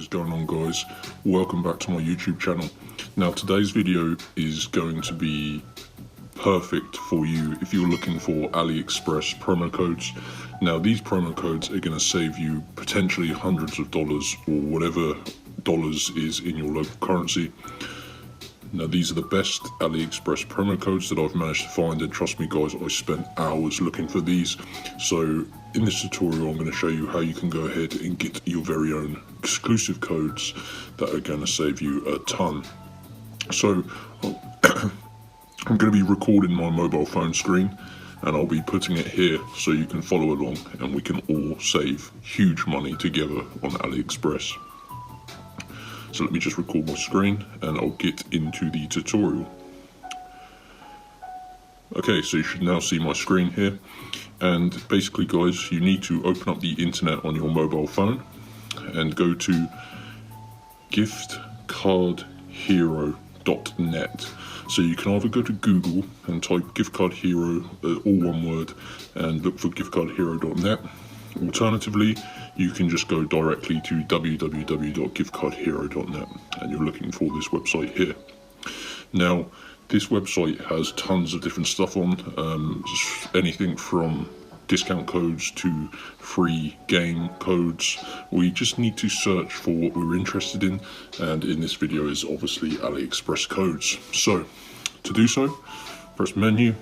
is going on, guys? Welcome back to my YouTube channel. Now today's video is going to be perfect for you if you're looking for AliExpress promo codes. Now these promo codes are going to save you potentially hundreds of dollars or whatever dollars is in your local currency. Now these are the best AliExpress promo codes that I've managed to find, and trust me guys, I spent hours looking for these. So in this tutorial I'm going to show you how you can go ahead and get your very own exclusive codes that are going to save you a ton. So I'm going to be recording my mobile phone screen and I'll be putting it here so you can follow along and we can all save huge money together on AliExpress. So let me just record my screen and I'll get into the tutorial. Okay, so you should now see my screen here. And basically guys, you need to open up the internet on your mobile phone and go to giftcardhero.net. So you can either go to Google and type gift card hero, all one word, and look for giftcardhero.net. Alternatively, you can just go directly to www.giftcardhero.net and you're looking for this website here. Now, this website has tons of different stuff on, anything from discount codes to free game codes. We just need to search for what we're interested in, and in this video is obviously AliExpress codes. So, to do so, press menu,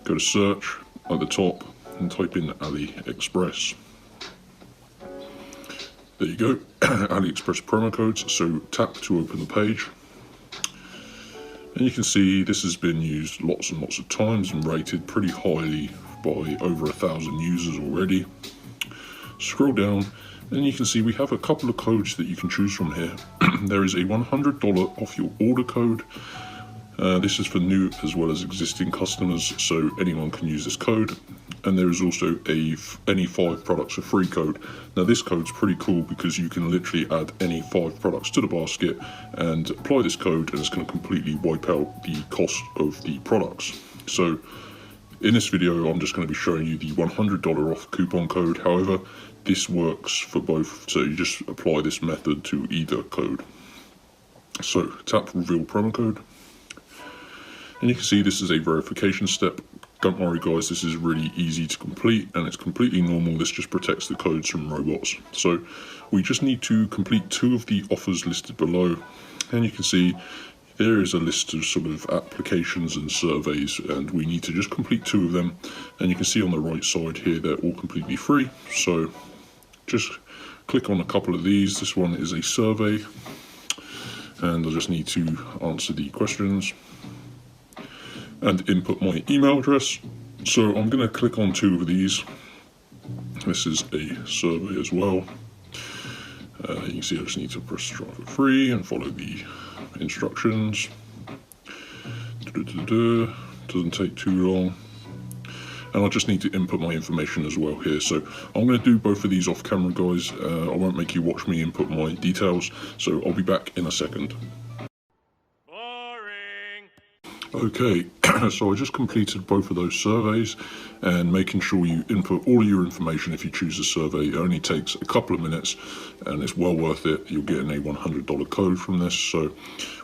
go to search at the top, and type in AliExpress. There you go, AliExpress promo codes. So tap to open the page. And you can see this has been used lots and lots of times and rated pretty highly by over 1,000 users already. Scroll down and you can see we have a couple of codes that you can choose from here. There is a $100 off your order code. This is for new as well as existing customers, so anyone can use this code. And there is also any 5 products are free code. Now this code's pretty cool because you can literally add any 5 products to the basket and apply this code, and it's going to completely wipe out the cost of the products. So in this video I'm just going to be showing you the $100 off coupon code. However, this works for both, so you just apply this method to either code. So tap reveal promo code. And you can see this is a verification step. Don't worry guys, this is really easy to complete and it's completely normal. This just protects the codes from robots. So we just need to complete 2 of the offers listed below. And you can see there is a list of sort of applications and surveys, and we need to just complete 2 of them. And you can see on the right side here, they're all completely free. So just click on a couple of these. This one is a survey and I just need to answer the questions and input my email address. So I'm going to click on 2 of these. This is a survey as well. You can see I just need to press try for free and follow the instructions. Doesn't take too long. And I just need to input my information as well here. So I'm going to do both of these off camera guys. I won't make you watch me input my details. So I'll be back in a second. Okay, so I just completed both of those surveys, and making sure you input all your information if you choose a survey. It only takes a couple of minutes and it's well worth it. You're getting a $100 code from this. So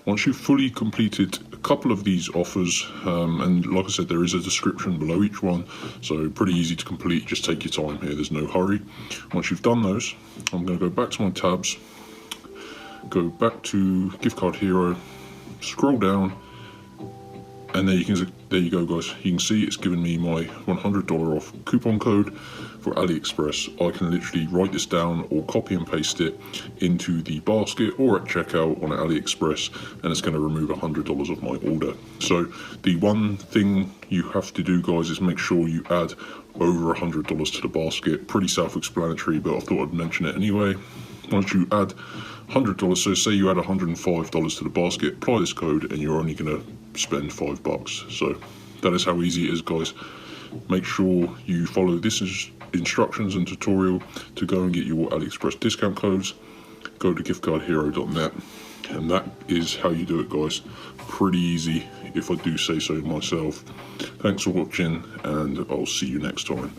once you've fully completed a couple of these offers, and like I said, there is a description below each one, so pretty easy to complete. Just take your time here, there's no hurry. Once you've done those, I'm going to go back to my tabs, go back to Gift Card Hero, scroll down, and there you go guys, you can see it's given me my $100 off coupon code for AliExpress. I can literally write this down or copy and paste it into the basket or at checkout on AliExpress, and it's going to remove $100 of my order. So the one thing you have to do guys is make sure you add over $100 to the basket. Pretty self-explanatory, but I thought I'd mention it anyway. Once you add $100, so say you add $105 to the basket, apply this code and you're only going to spend $5. So that is how easy it is guys. Make sure you follow this instructions and tutorial to go and get your AliExpress discount codes. Go to giftcardhero.net and that is how you do it guys. Pretty easy if I do say so myself. Thanks for watching and I'll see you next time.